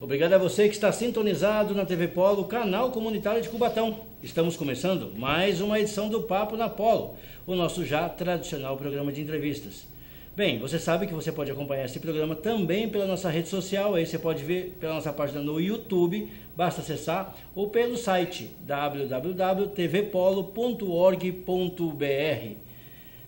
Obrigado a você que está sintonizado na TV Polo, canal comunitário de Cubatão. Estamos começando mais uma edição do Papo na Polo, o nosso já tradicional programa de entrevistas. Bem, você sabe que você pode acompanhar esse programa também pela nossa rede social, aí você pode ver pela nossa página no YouTube, basta acessar, ou pelo site www.tvpolo.org.br.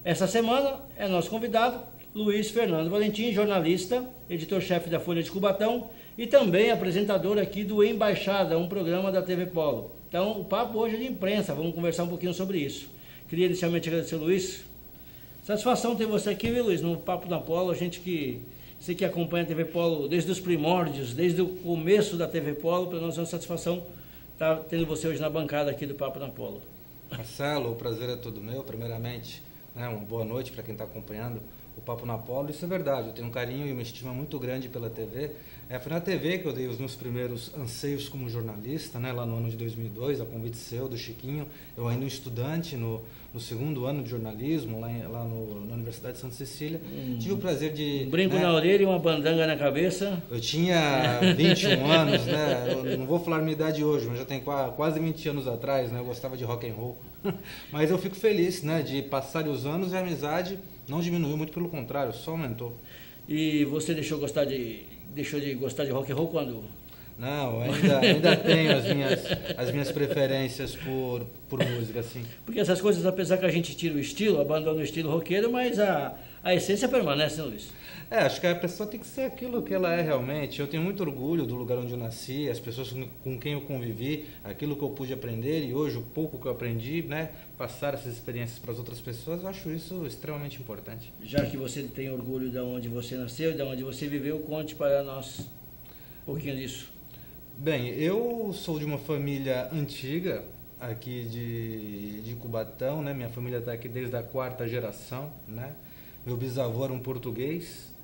Essa semana é nosso convidado, Luiz Fernando Valentim, jornalista, editor-chefe da Folha de Cubatão e também apresentador aqui do Embaixada, um programa da TV Polo. Então, o papo hoje é de imprensa, vamos conversar um pouquinho sobre isso. Queria inicialmente agradecer, Luiz. Satisfação ter você aqui, viu, Luiz, no Papo na Polo. A gente que, você que acompanha a TV Polo desde os primórdios, desde o começo da TV Polo, para nós é uma satisfação estar tendo você hoje na bancada aqui do Papo na Polo. Marcelo, o prazer é todo meu. Primeiramente, uma boa noite para quem está acompanhando o Papo na Polo. Isso é verdade, eu tenho um carinho e uma estima muito grande pela TV. Foi na TV que eu dei os meus primeiros anseios como jornalista, lá no ano de 2002, a convite seu, do Chiquinho. Eu ainda um estudante no segundo ano de jornalismo, lá na Universidade de Santa Cecília. Tive o prazer de... Um brinco na orelha e uma bandanga na cabeça. Eu tinha 21 anos, eu não vou falar minha idade hoje, mas já tem quase 20 anos atrás, eu gostava de rock and roll. Mas eu fico feliz, de passar os anos e a amizade não diminuiu, muito pelo contrário, só aumentou. E você deixou de gostar de rock and roll quando? Não, ainda tenho as minhas preferências por música, assim. Porque essas coisas, apesar que a gente tira o estilo, abandona o estilo roqueiro, mas a essência permanece, né, Luiz? Acho que a pessoa tem que ser aquilo que ela é realmente. Eu tenho muito orgulho do lugar onde eu nasci, as pessoas com quem eu convivi, aquilo que eu pude aprender e hoje o pouco que eu aprendi, passar essas experiências para as outras pessoas, eu acho isso extremamente importante. Já que você tem orgulho de onde você nasceu e de onde você viveu, conte para nós um pouquinho disso. Bem, eu sou de uma família antiga aqui de Cubatão, minha família está aqui desde a 4ª geração, Meu bisavô era um português,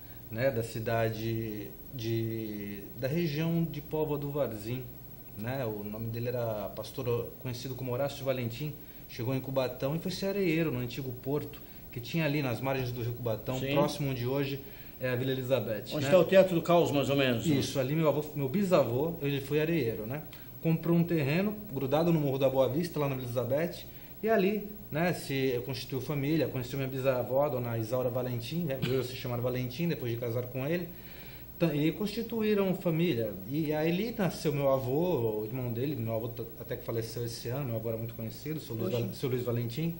da cidade da região de Póvoa do Varzim, O nome dele era pastor conhecido como Horácio Valentim. Chegou em Cubatão e foi ser areeiro no antigo porto que tinha ali nas margens do rio Cubatão, Sim. Próximo onde hoje é a Vila Elizabeth. Onde está o Teatro do Caos, mais ou menos? Isso, ali meu bisavô, ele foi areeiro, Comprou um terreno grudado no Morro da Boa Vista, lá na Vila Elizabeth, e ali, se constituiu família, conheceu minha bisavó, dona Isaura Valentim, veio se chamar Valentim, depois de casar com ele, e constituíram família. E aí ali nasceu meu avô, o irmão dele, meu avô até que faleceu esse ano, meu avô era muito conhecido, seu Luiz Valentim,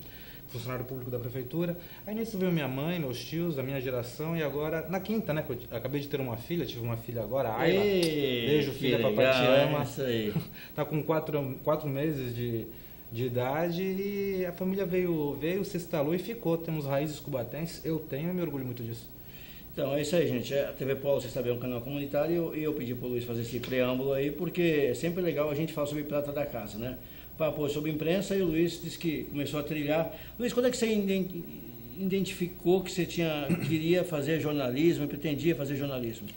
funcionário público da prefeitura. Aí nisso veio minha mãe, meus tios, a minha geração, e agora, na quinta, que eu acabei de ter uma filha, tive uma filha agora, a Ayla. Beijo, filha, papai te ama. Isso aí. Tá com 4 meses de idade e a família veio, se instalou e ficou. Temos raízes cubatenses, eu tenho e me orgulho muito disso. Então, é isso aí, gente. A TV Polo, vocês sabem, é um canal comunitário e eu pedi para o Luiz fazer esse preâmbulo aí, porque é sempre legal a gente falar sobre prata da casa, Papo sobre imprensa e o Luiz disse que começou a trilhar. Luiz, quando é que você identificou que você queria fazer jornalismo, pretendia fazer jornalismo?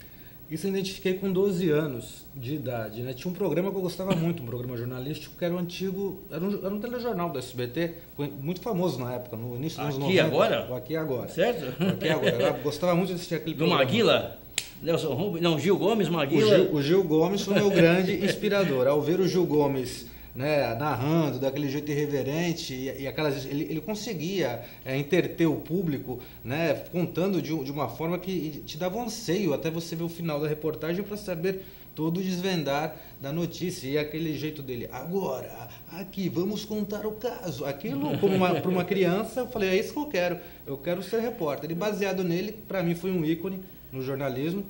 Isso eu identifiquei com 12 anos de idade, Tinha um programa que eu gostava muito, um programa jornalístico, que era o antigo, era um telejornal do SBT, muito famoso na época, no início dos anos 90. Aqui Agora? O Aqui Agora. Certo? O Aqui Agora. Eu gostava muito de assistir aquele programa. Do Maguila? Nelson Rubens? Não, Gil Gomes, Maguila? O Gil Gomes foi meu grande inspirador. Ao ver o Gil Gomes narrando daquele jeito irreverente e aquelas, ele conseguia entreter o público, contando de uma forma que te dava um anseio até você ver o final da reportagem para saber todo o desvendar da notícia. E aquele jeito dele, agora, aqui, vamos contar o caso. Aquilo, para uma criança, eu falei, é isso que eu quero ser repórter. E baseado nele, para mim foi um ícone no jornalismo,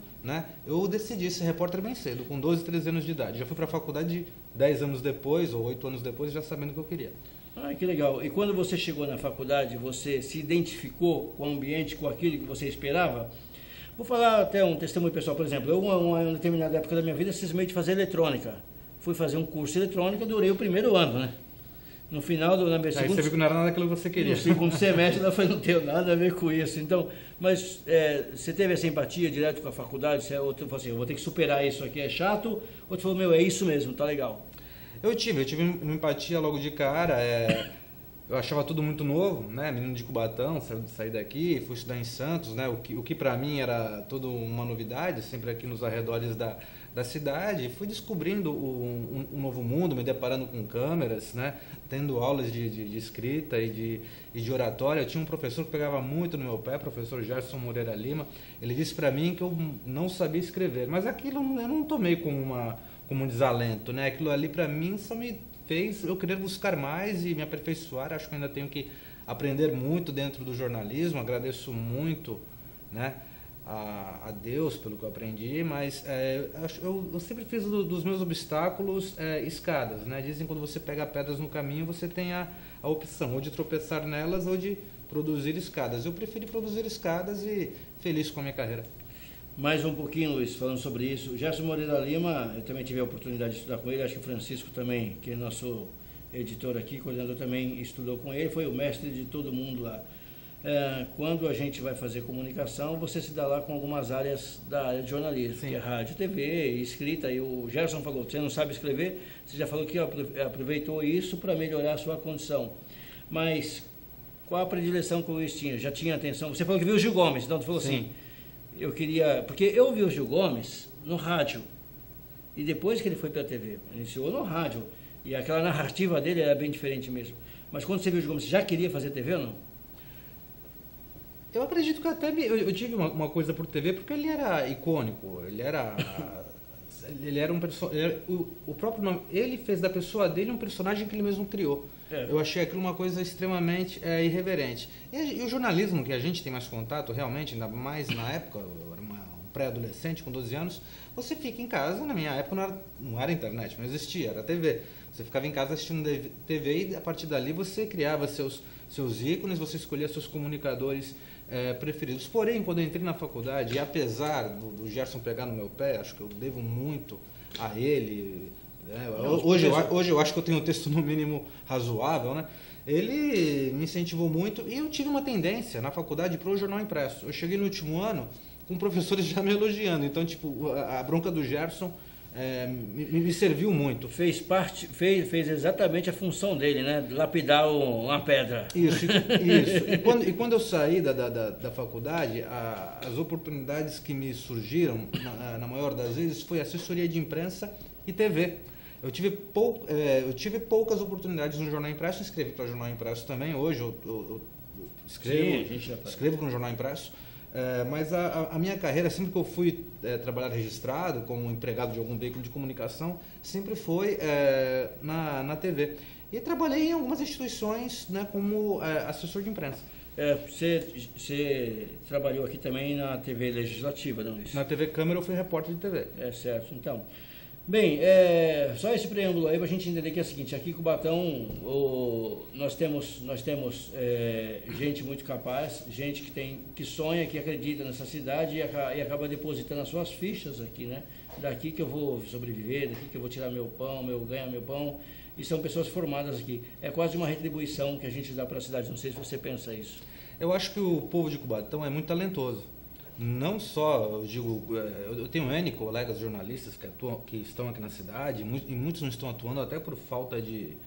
Eu decidi ser repórter bem cedo, com 12, 13 anos de idade. Já fui para a faculdade 10 anos depois, ou 8 anos depois, já sabendo o que eu queria. Que legal. E quando você chegou na faculdade, você se identificou com o ambiente, com aquilo que você esperava? Vou falar até um testemunho pessoal, por exemplo. Eu, em uma determinada época da minha vida, cismei de fazer eletrônica. Fui fazer um curso de eletrônica, durei o primeiro ano, No final do Aí você viu que não era nada daquilo que você queria. No segundo semestre, não tenho nada a ver com isso. Então, mas você teve essa empatia direto com a faculdade? Outro falou assim, eu vou ter que superar isso aqui, é chato? Outro falou, é isso mesmo, tá legal. Eu tive uma empatia logo de cara. Eu achava tudo muito novo, Menino de Cubatão, saí daqui, fui estudar em Santos, O que para mim era toda uma novidade, sempre aqui nos arredores da cidade, fui descobrindo um novo mundo, me deparando com câmeras, né? Tendo aulas de escrita e de oratória. Eu tinha um professor que pegava muito no meu pé, professor Gerson Moreira Lima. Ele disse para mim que eu não sabia escrever, mas aquilo eu não tomei como um desalento, né? Aquilo ali para mim só me fez eu querer buscar mais e me aperfeiçoar. Acho que ainda tenho que aprender muito dentro do jornalismo. Agradeço muito, né, a Deus pelo que eu aprendi, mas eu sempre fiz dos meus obstáculos escadas, né? Dizem que quando você pega pedras no caminho, você tem a opção ou de tropeçar nelas ou de produzir escadas. Eu preferi produzir escadas e feliz com a minha carreira. Mais um pouquinho, Luiz, falando sobre isso. O Gerson Moreira Lima, eu também tive a oportunidade de estudar com ele, acho que o Francisco também, que é nosso editor aqui, coordenador, também estudou com ele, foi o mestre de todo mundo lá. Quando a gente vai fazer comunicação, você se dá lá com algumas áreas da área de jornalismo, Sim. que é rádio, TV, escrita, e o Gerson falou, você não sabe escrever, você já falou que aproveitou isso para melhorar a sua condição. Mas qual a predileção que o Luiz tinha? Já tinha atenção? Você falou que viu o Gil Gomes, então tu falou Sim. assim, eu queria... Porque eu vi o Gil Gomes no rádio, e depois que ele foi para a TV, iniciou no rádio, e aquela narrativa dele era bem diferente mesmo. Mas quando você viu o Gil Gomes, você já queria fazer TV ou não? Eu acredito que até eu tive uma coisa por TV porque ele era icônico, ele era um personagem, o próprio nome, ele fez da pessoa dele um personagem que ele mesmo criou. Eu achei aquilo uma coisa extremamente irreverente. E o jornalismo que a gente tem mais contato, realmente, ainda mais na época, eu era um pré-adolescente com 12 anos, você fica em casa, na minha época não era internet, não existia, era TV. Você ficava em casa assistindo TV e a partir dali você criava seus ícones, você escolhia seus comunicadores preferidos. Porém, quando eu entrei na faculdade, e apesar do Gerson pegar no meu pé, acho que eu devo muito a ele, né? Hoje eu acho que eu tenho um texto no mínimo razoável, né? Ele me incentivou muito e eu tive uma tendência na faculdade para o jornal impresso. Eu cheguei no último ano com professores já me elogiando, então tipo, a bronca do Gerson me serviu muito. Fez exatamente a função dele, né? Lapidar uma pedra. Isso. E quando eu saí da faculdade, as oportunidades que me surgiram, na maior das vezes, foi assessoria de imprensa e TV. Eu tive poucas oportunidades no jornal impresso, escrevi para o jornal impresso também. Hoje eu escrevo para um jornal impresso. Mas a minha carreira, sempre que eu fui trabalhar registrado, como empregado de algum veículo de comunicação, sempre foi na TV. E trabalhei em algumas instituições, né, como assessor de imprensa. Você trabalhou aqui também na TV Legislativa, não é isso? Na TV Câmara eu fui repórter de TV. Certo. Então, bem, só esse preâmbulo aí para a gente entender que é o seguinte, aqui em Cubatão nós temos gente muito capaz, gente que sonha, que acredita nessa cidade e acaba depositando as suas fichas aqui, né? Daqui que eu vou sobreviver, daqui que eu vou tirar meu pão, ganhar meu pão, e são pessoas formadas aqui. É quase uma retribuição que a gente dá para a cidade, não sei se você pensa isso. Eu acho que o povo de Cubatão é muito talentoso. Não só, eu digo, eu tenho N colegas jornalistas que estão aqui na cidade, e muitos não estão atuando até por falta de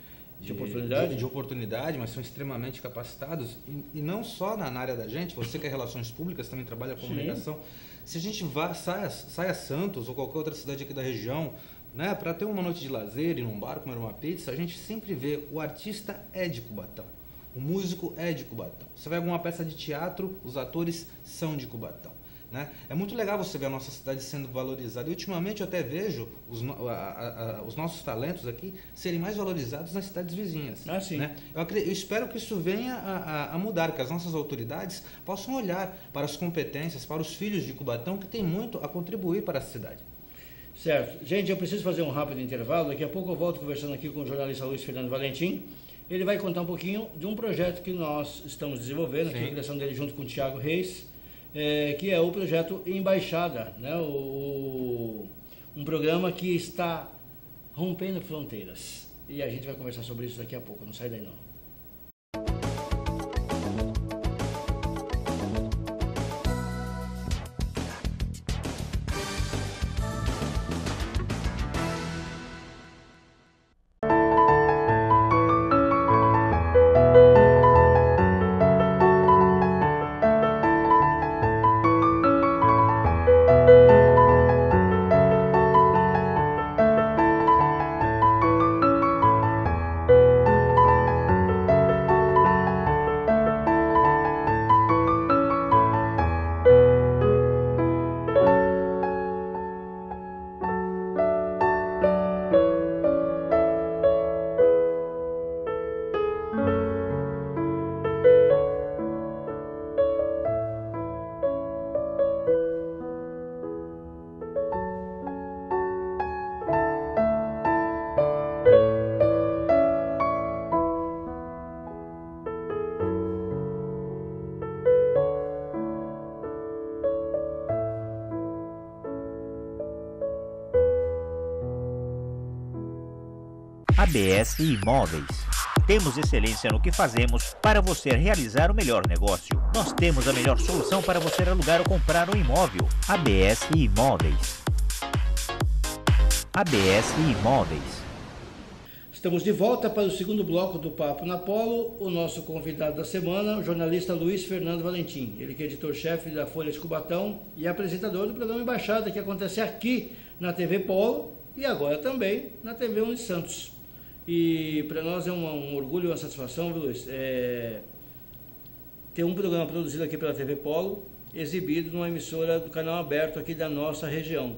oportunidade, mas são extremamente capacitados, e não só na área da gente, você que é relações públicas, também trabalha com comunicação. Sim. Se a gente sai a Santos ou qualquer outra cidade aqui da região, né, para ter uma noite de lazer, ir num bar, comer uma pizza, a gente sempre vê o artista é de Cubatão. O músico é de Cubatão. Você vai a alguma peça de teatro, os atores são de Cubatão. Né? É muito legal você ver a nossa cidade sendo valorizada. E ultimamente eu até vejo os nossos talentos aqui serem mais valorizados nas cidades vizinhas. Sim. Né? Eu espero que isso venha a mudar, que as nossas autoridades possam olhar para as competências, para os filhos de Cubatão, que tem muito a contribuir para a cidade. Certo. Gente, eu preciso fazer um rápido intervalo. Daqui a pouco eu volto conversando aqui com o jornalista Luiz Fernando Valentim. Ele vai contar um pouquinho de um projeto que nós estamos desenvolvendo, aqui, a criação dele junto com o Thiago Reis, que é o projeto Embaixada, né? Um programa que está rompendo fronteiras. E a gente vai conversar sobre isso daqui a pouco, não sai daí não. ABS Imóveis. Temos excelência no que fazemos para você realizar o melhor negócio. Nós temos a melhor solução para você alugar ou comprar um imóvel. ABS Imóveis. ABS Imóveis. Estamos de volta para o segundo bloco do Papo na Polo. O nosso convidado da semana, o jornalista Luiz Fernando Valentim. Ele que é editor-chefe da Folha de Cubatão e apresentador do programa Embaixada, que acontece aqui na TV Polo e agora também na TV Unisantos. E para nós é um orgulho e uma satisfação, viu, Luiz, ter um programa produzido aqui pela TV Polo, exibido numa emissora do canal aberto aqui da nossa região.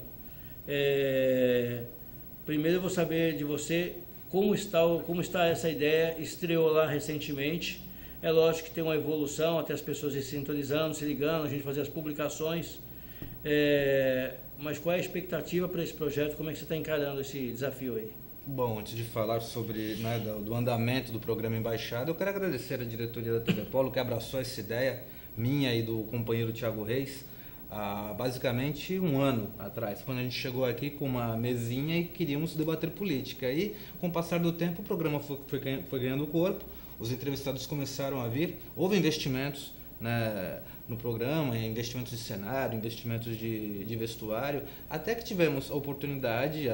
Primeiro eu vou saber de você como está essa ideia. Estreou lá recentemente. É lógico que tem uma evolução, até as pessoas se sintonizando, se ligando, a gente fazer as publicações. Mas qual é a expectativa para esse projeto? Como é que você está encarando esse desafio aí? Bom, antes de falar sobre do andamento do programa Embaixada, eu quero agradecer a diretoria da TV Polo que abraçou essa ideia minha e do companheiro Thiago Reis há basicamente um ano atrás, quando a gente chegou aqui com uma mesinha e queríamos debater política. E com o passar do tempo o programa foi ganhando corpo, os entrevistados começaram a vir, houve investimentos, né, no programa, investimentos de cenário, investimentos de vestuário, até que tivemos a oportunidade,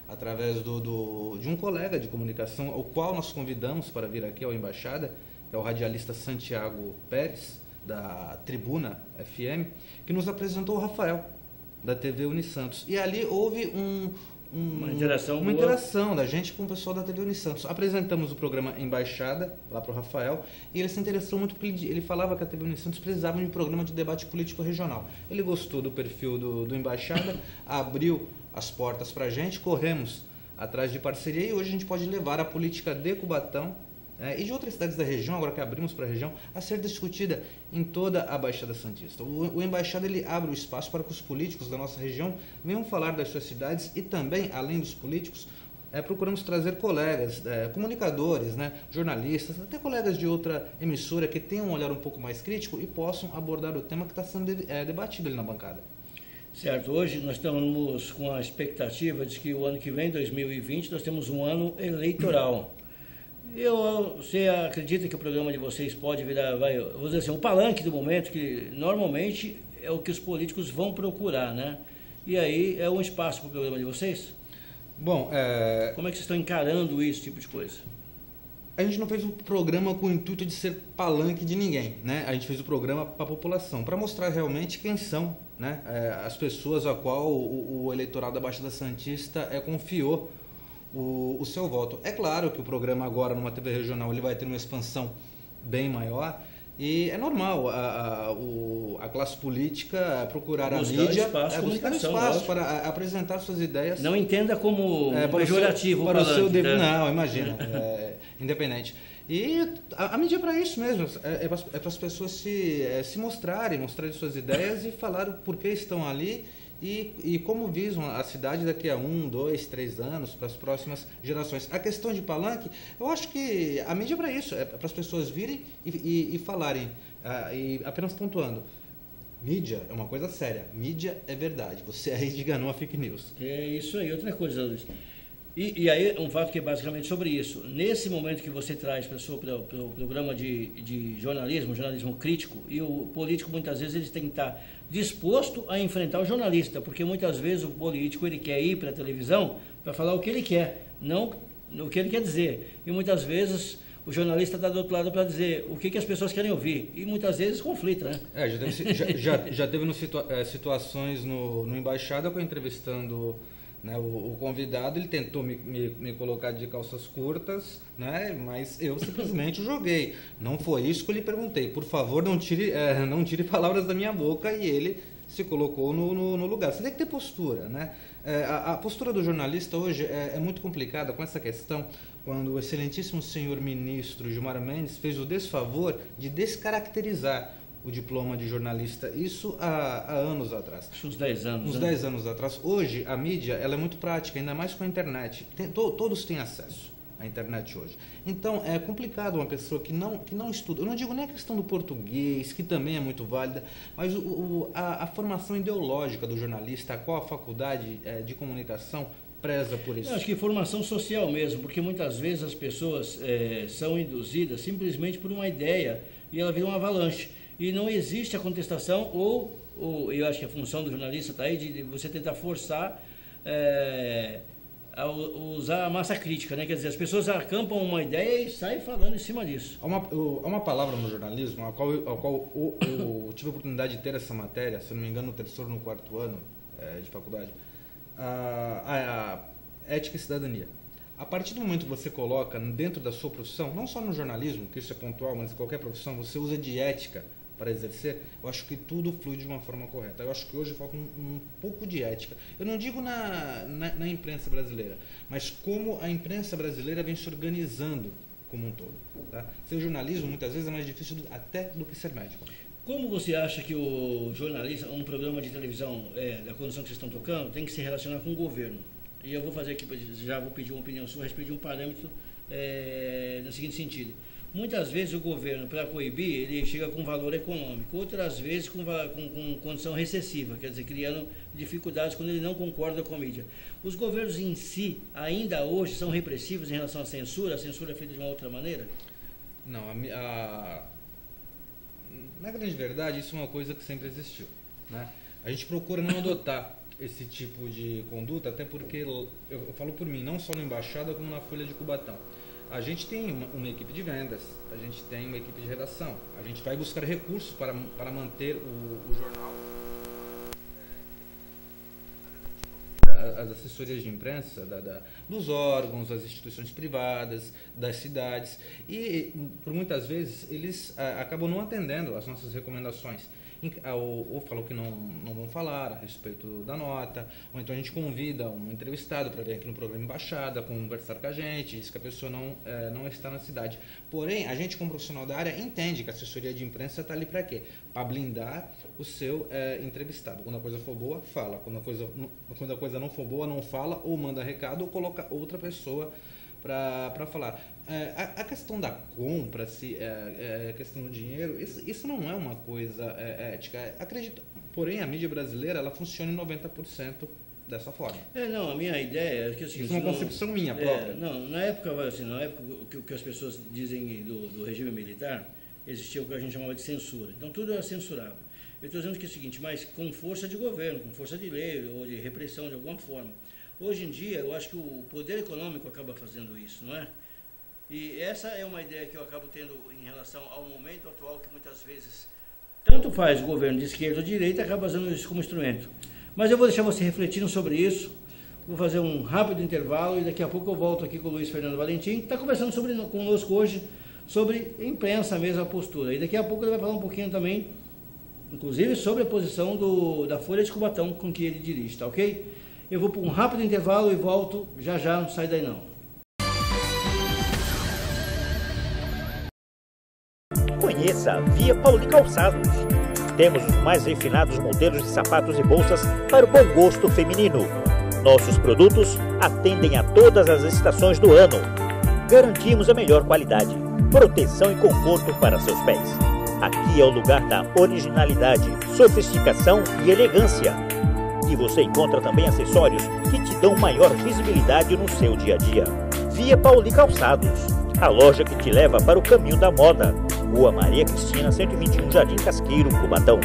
através de um colega de comunicação, ao qual nós convidamos para vir aqui ao Embaixada, que é o radialista Santiago Pérez, da Tribuna FM, que nos apresentou o Rafael, da TV Unisantos. E ali houve uma interação da gente com o pessoal da TV Unisantos. Apresentamos o programa Embaixada lá para o Rafael e ele se interessou muito porque ele falava que a TV Unisantos precisava de um programa de debate político regional. Ele gostou do perfil do Embaixada, abriu as portas para a gente, corremos atrás de parceria e hoje a gente pode levar a política de Cubatão e de outras cidades da região, agora que abrimos para a região, a ser discutida em toda a Baixada Santista. O Embaixada ele abre o espaço para que os políticos da nossa região venham falar das suas cidades e também, além dos políticos, procuramos trazer colegas, comunicadores, jornalistas, até colegas de outra emissora que tenham um olhar um pouco mais crítico e possam abordar o tema que está sendo debatido ali na bancada. Certo, hoje nós estamos com a expectativa de que o ano que vem, 2020, nós temos um ano eleitoral. Você acredita que o programa de vocês pode virar, vou dizer assim, um palanque do momento, que normalmente é o que os políticos vão procurar, né? E aí é um espaço para o programa de vocês? Bom, como é que vocês estão encarando esse tipo de coisa? A gente não fez o programa com o intuito de ser palanque de ninguém, né? A gente fez o programa para a população, para mostrar realmente quem são, né? As pessoas a qual o eleitorado da Baixada Santista confiou o seu voto. É claro que o programa agora numa TV regional ele vai ter uma expansão bem maior e é normal a classe política procurar a mídia, buscar espaço para apresentar suas ideias. Não entenda como pejorativo para o seu devido. Não, imagina, independente. E a mídia é para isso mesmo, é para as pessoas se mostrarem suas ideias e falar o porquê estão ali e como visam a cidade daqui a 1, 2, 3 anos, para as próximas gerações. A questão de palanque, eu acho que a mídia é para isso, é para as pessoas virem e falarem, e apenas pontuando. Mídia é uma coisa séria, mídia é verdade, você aí diga não a fake news. É isso aí, outra coisa, Luiz. E aí um fato que é basicamente sobre isso. Nesse momento que você traz para o programa de jornalismo crítico, e o político muitas vezes ele tem que estar disposto a enfrentar o jornalista, porque muitas vezes o político ele quer ir para a televisão para falar o que ele quer, não o que ele quer dizer. E muitas vezes o jornalista está do outro lado para dizer o que as pessoas querem ouvir. E muitas vezes conflita, né? Já teve situações no Embaixada que eu entrevistando, né, o convidado, ele tentou me colocar de calças curtas, né, mas eu simplesmente joguei. Não foi isso que eu lhe perguntei. Por favor, não tire palavras da minha boca, e ele se colocou no lugar. Você tem que ter postura, né? A postura do jornalista hoje é muito complicada com essa questão, quando o excelentíssimo senhor ministro Gilmar Mendes fez o desfavor de descaracterizar o diploma de jornalista, isso há anos atrás. Uns 10 anos. Uns 10 anos atrás. Hoje, a mídia ela é muito prática, ainda mais com a internet. Todos têm acesso à internet hoje. Então, é complicado uma pessoa que não estuda. Eu não digo nem a questão do português, que também é muito válida, mas a formação ideológica do jornalista, a qual a faculdade de comunicação preza por isso? Eu acho que formação social mesmo, porque muitas vezes as pessoas são induzidas simplesmente por uma ideia e ela vira uma avalanche. E não existe a contestação ou eu acho que a função do jornalista está aí de você tentar forçar a usar a massa crítica, né? Quer dizer, as pessoas acampam uma ideia e saem falando em cima disso. Há uma palavra no jornalismo, a qual eu tive a oportunidade de ter essa matéria, se não me engano, no terceiro ou no quarto ano de faculdade, a ética e cidadania. A partir do momento que você coloca dentro da sua profissão, não só no jornalismo, que isso é pontual, mas em qualquer profissão, você usa de ética para exercer, eu acho que tudo flui de uma forma correta. Eu acho que hoje falta um pouco de ética. Eu não digo na imprensa brasileira, mas como a imprensa brasileira vem se organizando como um todo. Tá? Ser jornalismo, muitas vezes, é mais difícil até do que ser médico. Como você acha que o jornalista, um programa de televisão da condição que vocês estão tocando, tem que se relacionar com o governo? E eu vou fazer aqui, já vou pedir uma opinião sua a respeito de um parâmetro no seguinte sentido. Muitas vezes o governo, para coibir, ele chega com valor econômico, outras vezes com condição recessiva, quer dizer, criando dificuldades quando ele não concorda com a mídia. Os governos em si, ainda hoje, são repressivos em relação à censura? A censura é feita de uma outra maneira? Não, na grande verdade, isso é uma coisa que sempre existiu, né? A gente procura não adotar esse tipo de conduta, até porque, eu falo por mim, não só na Embaixada, como na Folha de Cubatão. A gente tem uma equipe de vendas, a gente tem uma equipe de redação, a gente vai buscar recursos para manter o jornal. As assessorias de imprensa dos órgãos, das instituições privadas, das cidades, e por muitas vezes eles acabam não atendendo às nossas recomendações. Ou falam que não vão falar a respeito da nota, ou então a gente convida um entrevistado para vir aqui no programa Embaixada, conversar com a gente, diz que a pessoa não está na cidade. Porém, a gente como profissional da área entende que a assessoria de imprensa está ali para quê? Para blindar o seu entrevistado. Quando a coisa for boa, fala. Quando a coisa não for boa, não fala, ou manda recado, ou coloca outra pessoa para falar. A questão da compra, a questão do dinheiro, isso não é uma coisa ética. Acredito, porém, a mídia brasileira ela funciona em 90% dessa forma. Não, a minha ideia é que assim, isso é uma concepção minha própria. Não, na época o que as pessoas dizem do regime militar, existia o que a gente chamava de censura. Então tudo era censurado. Eu estou dizendo que é o seguinte, mas com força de governo, com força de lei ou de repressão de alguma forma. Hoje em dia, eu acho que o poder econômico acaba fazendo isso, não é? E essa é uma ideia que eu acabo tendo em relação ao momento atual, que muitas vezes, tanto faz o governo de esquerda ou de direita, acaba usando isso como instrumento. Mas eu vou deixar você refletindo sobre isso, vou fazer um rápido intervalo e daqui a pouco eu volto aqui com o Luiz Fernando Valentim, que está conversando conosco hoje sobre imprensa mesmo, a postura. E daqui a pouco ele vai falar um pouquinho também, inclusive, sobre a posição da Folha de Cubatão com que ele dirige, tá ok? Eu vou para um rápido intervalo e volto já, não sai daí não. Conheça a Via Pauli Calçados. Temos os mais refinados modelos de sapatos e bolsas para o bom gosto feminino. Nossos produtos atendem a todas as estações do ano. Garantimos a melhor qualidade, proteção e conforto para seus pés. Aqui é o lugar da originalidade, sofisticação e elegância. E você encontra também acessórios que te dão maior visibilidade no seu dia a dia. Via Pauli Calçados, a loja que te leva para o caminho da moda. Rua Maria Cristina, 121, Jardim Casqueiro, Cubatão.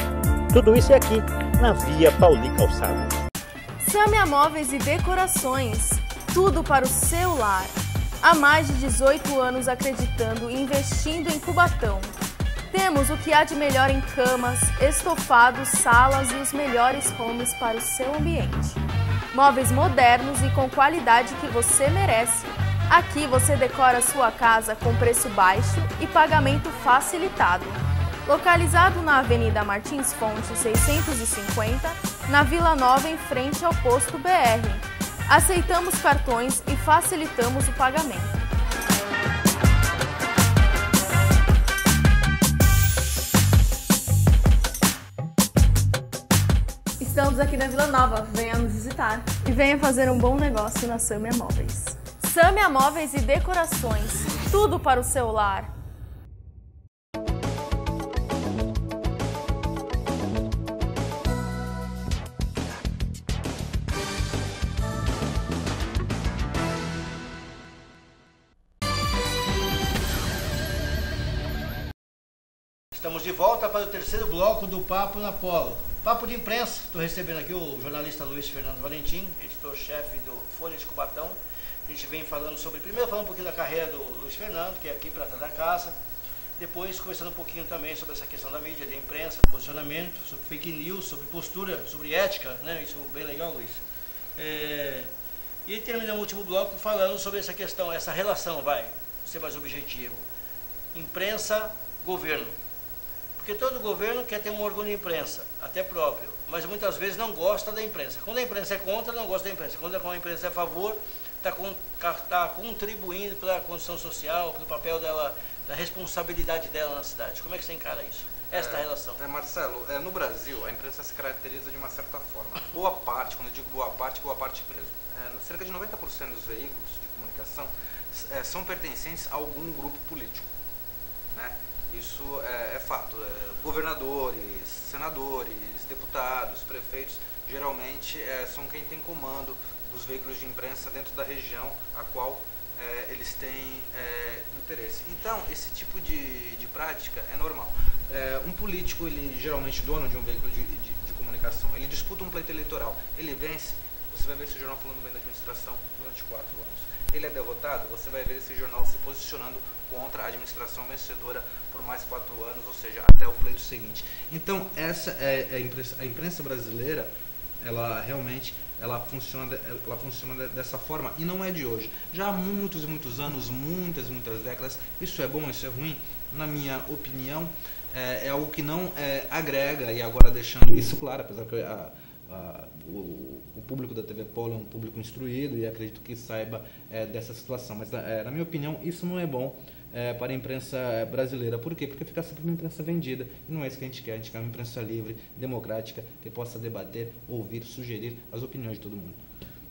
Tudo isso é aqui, na Via Pauli Calçados. Samia Móveis e Decorações, tudo para o seu lar. Há mais de 18 anos acreditando e investindo em Cubatão. Temos o que há de melhor em camas, estofados, salas e os melhores homes para o seu ambiente. Móveis modernos e com qualidade que você merece. Aqui você decora sua casa com preço baixo e pagamento facilitado. Localizado na Avenida Martins Fonte 650, na Vila Nova, em frente ao posto BR. Aceitamos cartões e facilitamos o pagamento. Estamos aqui na Vila Nova, venha nos visitar e venha fazer um bom negócio na Samia Móveis. Samia Móveis e Decorações, tudo para o seu lar. Estamos de volta para o terceiro bloco do Papo na Polo. Papo de imprensa. Estou recebendo aqui o jornalista Luiz Fernando Valentim, editor-chefe do Folha de Cubatão. A gente vem falando sobre, primeiro falando um pouquinho da carreira do Luiz Fernando, que é aqui prata da casa. Depois conversando um pouquinho também sobre essa questão da mídia, da imprensa, posicionamento, sobre fake news, sobre postura, sobre ética, né? Isso é bem legal, Luiz. E terminamos o último bloco falando sobre essa questão, essa relação, vai ser mais objetivo. Imprensa, governo. Porque todo governo quer ter um órgão de imprensa, até próprio, mas muitas vezes não gosta da imprensa. Quando a imprensa é contra, não gosta da imprensa. Quando a imprensa é a favor, está contribuindo para a condição social, pelo papel dela, da responsabilidade dela na cidade. Como é que você encara isso? Esta relação. Marcelo, no Brasil, a imprensa se caracteriza de uma certa forma. Boa parte, quando eu digo boa parte mesmo. Cerca de 90% dos veículos de comunicação são pertencentes a algum grupo político, né? Isso é fato. Governadores, senadores, deputados, prefeitos, geralmente são quem tem comando dos veículos de imprensa dentro da região a qual eles têm interesse. Então, esse tipo de prática é normal. Um político, ele geralmente dono de um veículo de comunicação, ele disputa um pleito eleitoral, ele vence, você vai ver esse jornal falando bem da administração durante 4 anos. Ele é derrotado, você vai ver esse jornal se posicionando contra a administração vencedora por mais 4 anos, ou seja, até o pleito seguinte. Então, essa a imprensa brasileira, ela realmente funciona dessa forma, e não é de hoje. Já há muitos e muitos anos, muitas décadas. Isso é bom, isso é ruim? Na minha opinião, é algo que não agrega, e agora deixando isso claro, apesar que o público da TV Polo é um público instruído e acredito que saiba dessa situação, mas na minha opinião isso não é bom para a imprensa brasileira. Por quê? Porque fica sempre uma imprensa vendida, e não é isso que a gente quer uma imprensa livre, democrática, que possa debater, ouvir, sugerir as opiniões de todo mundo.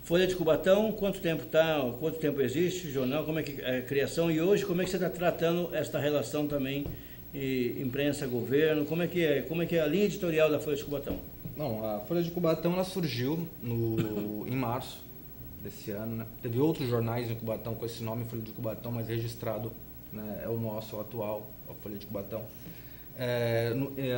Folha de Cubatão, quanto tempo existe o jornal, como é que é a criação, e hoje como é que você está tratando esta relação também imprensa-governo, como é que é a linha editorial da Folha de Cubatão? Não, a Folha de Cubatão ela surgiu em março desse ano, né? Teve outros jornais em Cubatão com esse nome, Folha de Cubatão, mas registrado, né, é o nosso, o atual, a Folha de Cubatão.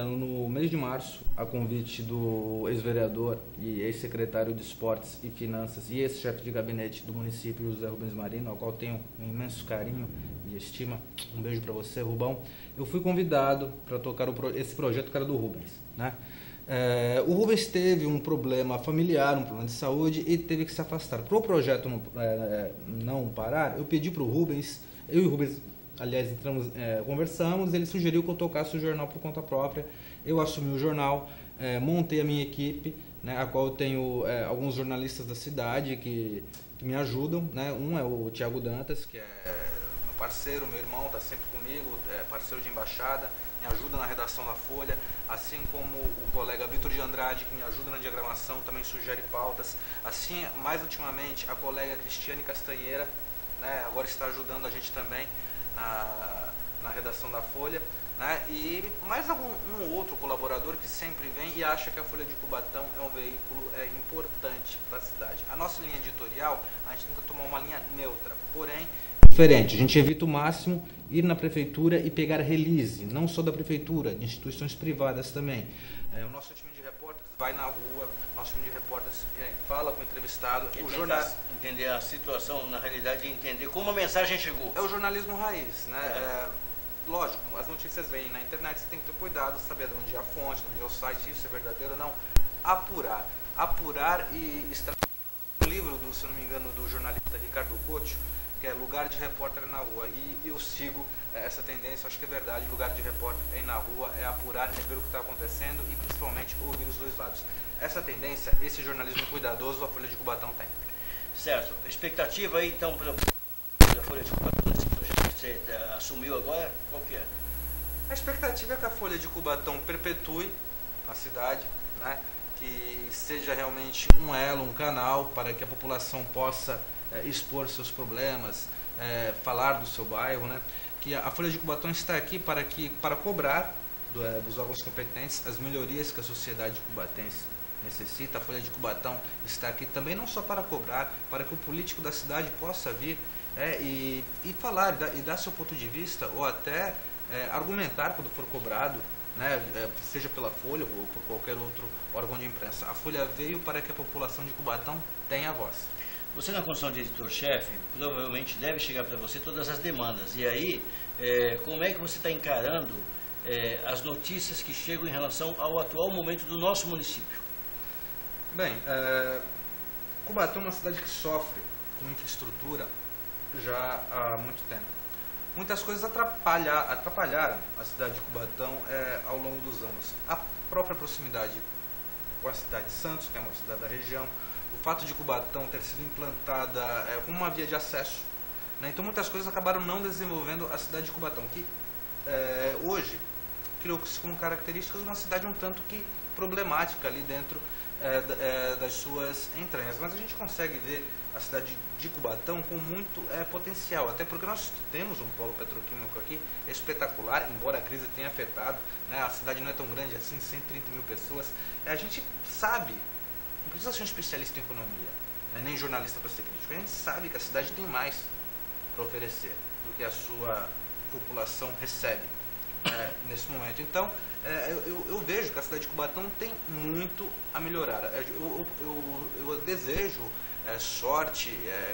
No mês de março, a convite do ex-vereador e ex-secretário de Esportes e Finanças e ex-chefe de gabinete do município, José Rubens Marino, ao qual tenho um imenso carinho e estima. Um beijo para você, Rubão. Eu fui convidado para tocar esse projeto que era do Rubens, né? O Rubens teve um problema familiar, um problema de saúde, e teve que se afastar. Para o projeto não parar, eu pedi para o Rubens, eu e o Rubens, aliás, conversamos, ele sugeriu que eu tocasse o jornal por conta própria. Eu assumi o jornal, montei a minha equipe, né, a qual eu tenho alguns jornalistas da cidade que me ajudam, né? Um é o Thiago Dantas, que é meu parceiro, meu irmão, está sempre comigo, parceiro de embaixada, me ajuda na redação da Folha, assim como o colega Vitor de Andrade, que me ajuda na diagramação, também sugere pautas. Assim, mais ultimamente, a colega Cristiane Castanheira, né, agora está ajudando a gente também na redação da Folha, né, e mais um outro colaborador que sempre vem e acha que a Folha de Cubatão é um veículo importante para a cidade. A nossa linha editorial, a gente tenta tomar uma linha neutra, porém diferente. A gente evita o máximo ir na prefeitura e pegar release, não só da prefeitura, de instituições privadas também. O nosso time de repórteres vai na rua, nosso time de repórteres fala com o entrevistado. Entender a situação, na realidade, entender como a mensagem chegou. É o jornalismo raiz, né? Lógico, as notícias vêm na internet, você tem que ter cuidado, saber de onde é a fonte, de onde é o site, se isso é verdadeiro ou não. Apurar e extrair. Um livro, se não me engano, do jornalista Ricardo Couto, que é Lugar de Repórter na Rua, e eu sigo essa tendência, acho que é verdade. Lugar de repórter é ir na rua, é apurar, é ver o que está acontecendo e principalmente ouvir os dois lados. Essa tendência, esse jornalismo cuidadoso, a Folha de Cubatão tem. Certo. Expectativa aí então para a Folha de Cubatão, esse projeto que você assumiu agora, qual que é? A expectativa é que a Folha de Cubatão perpetue na cidade, né? Que seja realmente um elo, um canal para que a população possa expor seus problemas, falar do seu bairro, né? Que a Folha de Cubatão está aqui para cobrar dos órgãos competentes as melhorias que a sociedade cubatense necessita. A Folha de Cubatão está aqui também não só para cobrar, para que o político da cidade possa vir e falar e dar seu ponto de vista, ou até argumentar quando for cobrado, né, seja pela Folha ou por qualquer outro órgão de imprensa. A Folha veio para que a população de Cubatão tenha voz. Você, na condição de editor-chefe, provavelmente deve chegar para você todas as demandas. E aí, como é que você está encarando as notícias que chegam em relação ao atual momento do nosso município? Bem, Cubatão é uma cidade que sofre com infraestrutura já há muito tempo. Muitas coisas atrapalharam a cidade de Cubatão ao longo dos anos. A própria proximidade com a cidade de Santos, que é uma cidade da região, o fato de Cubatão ter sido implantada como uma via de acesso, né? Então muitas coisas acabaram não desenvolvendo a cidade de Cubatão, que hoje criou-se como características uma cidade um tanto que problemática ali dentro das suas entranhas. Mas a gente consegue ver a cidade de Cubatão com muito potencial, até porque nós temos um polo petroquímico aqui espetacular, embora a crise tenha afetado, né? A cidade não é tão grande assim, 130 mil pessoas. A gente sabe, não precisa ser um especialista em economia, né, nem jornalista para ser crítico, a gente sabe que a cidade tem mais para oferecer do que a sua população recebe nesse momento. Então, eu vejo que a cidade de Cubatão tem muito a melhorar. Eu desejo sorte,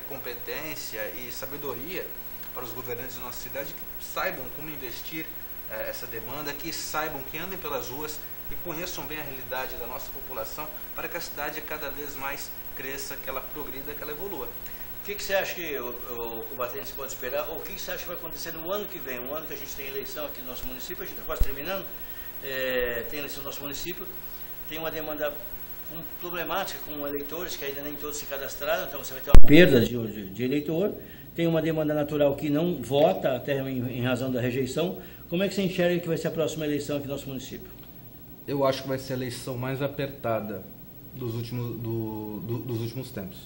competência e sabedoria para os governantes da nossa cidade, que saibam como investir essa demanda, que saibam, que andem pelas ruas, que conheçam bem a realidade da nossa população, para que a cidade cada vez mais cresça, que ela progrida, que ela evolua. O que você acha que o cubatense pode esperar, ou o que você acha que vai acontecer no ano que vem, um ano que a gente tem eleição aqui no nosso município, a gente está quase terminando, tem eleição no nosso município, tem uma demanda problemática com eleitores que ainda nem todos se cadastraram, então você vai ter uma perda de eleitor, tem uma demanda natural que não vota até em razão da rejeição. Como é que você enxerga que vai ser a próxima eleição aqui no nosso município? Eu acho que vai ser a eleição mais apertada dos últimos tempos,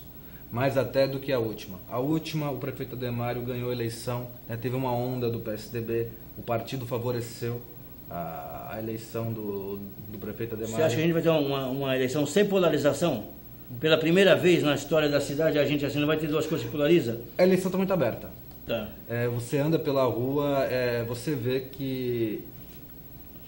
mais até do que a última. A última, o prefeito Ademário ganhou a eleição, teve uma onda do PSDB, o partido favoreceu a eleição do prefeito Ademário. Você acha que a gente vai ter uma eleição sem polarização? Pela primeira vez na história da cidade, a gente assim não vai ter duas coisas que polarizam? A eleição está muito aberta. Tá. Você anda pela rua, você vê que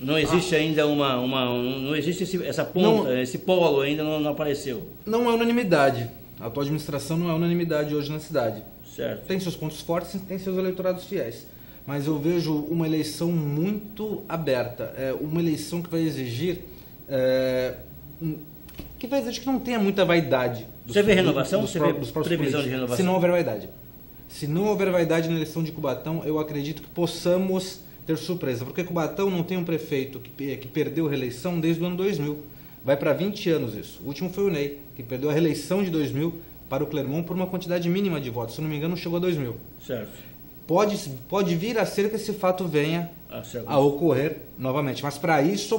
não existe ainda não existe essa ponta, não, esse polo ainda não apareceu. Não é unanimidade. A atual administração não é unanimidade hoje na cidade. Certo. Tem seus pontos fortes, tem seus eleitorados fiéis. Mas eu vejo uma eleição muito aberta. Uma eleição que vai exigir que não tenha muita vaidade. Você vê renovação? Você vê previsão de renovação? Se não houver vaidade. Se não houver vaidade na eleição de Cubatão, eu acredito que possamos ter surpresa. Porque Cubatão não tem um prefeito que perdeu a reeleição desde o ano 2000. Vai para 20 anos isso. O último foi o Ney, que perdeu a reeleição de 2000 para o Clermont por uma quantidade mínima de votos. Se não me engano, chegou a 2000. Certo. Pode vir a ser que esse fato venha a ocorrer novamente. Mas para isso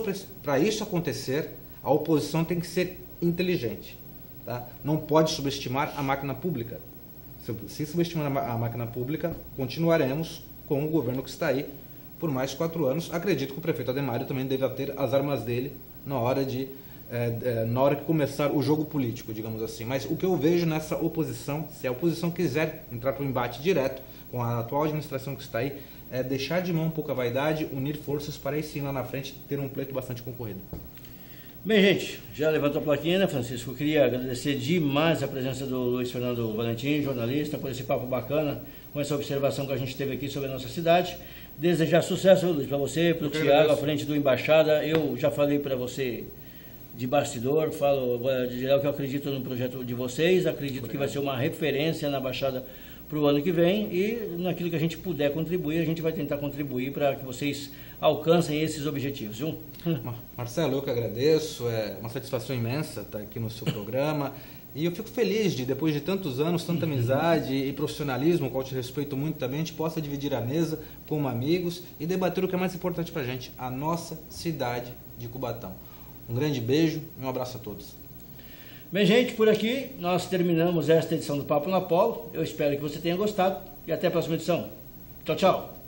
acontecer, a oposição tem que ser inteligente. Tá? Não pode subestimar a máquina pública. Se subestimar a máquina pública, continuaremos com o governo que está aí por mais 4 anos. Acredito que o prefeito Ademário também deve ter as armas dele na hora que começar o jogo político, digamos assim. Mas o que eu vejo nessa oposição, se a oposição quiser entrar para o embate direto com a atual administração que está aí, é deixar de mão um pouco a vaidade, unir forças para aí sim lá na frente ter um pleito bastante concorrido. Bem, gente, já levantou a plaquinha, né, Francisco? Eu queria agradecer demais a presença do Luiz Fernando Valentim, jornalista, por esse papo bacana, com essa observação que a gente teve aqui sobre a nossa cidade. Desejar sucesso, Luiz, para você, para o Tiago, à frente do Embaixada. Eu já falei para você de bastidor, falo de geral que eu acredito no projeto de vocês, acredito que vai ser uma referência na Baixada para o ano que vem, e naquilo que a gente puder contribuir, a gente vai tentar contribuir para que vocês alcancem esses objetivos, viu? Marcelo, eu que agradeço, é uma satisfação imensa estar aqui no seu programa, e eu fico feliz de, depois de tantos anos, tanta amizade e profissionalismo, qual eu te respeito muito também, a gente possa dividir a mesa como amigos e debater o que é mais importante para a gente, a nossa cidade de Cubatão. Um grande beijo e um abraço a todos. Bem, gente, por aqui nós terminamos esta edição do Papo na Polo. Eu espero que você tenha gostado e até a próxima edição. Tchau, tchau.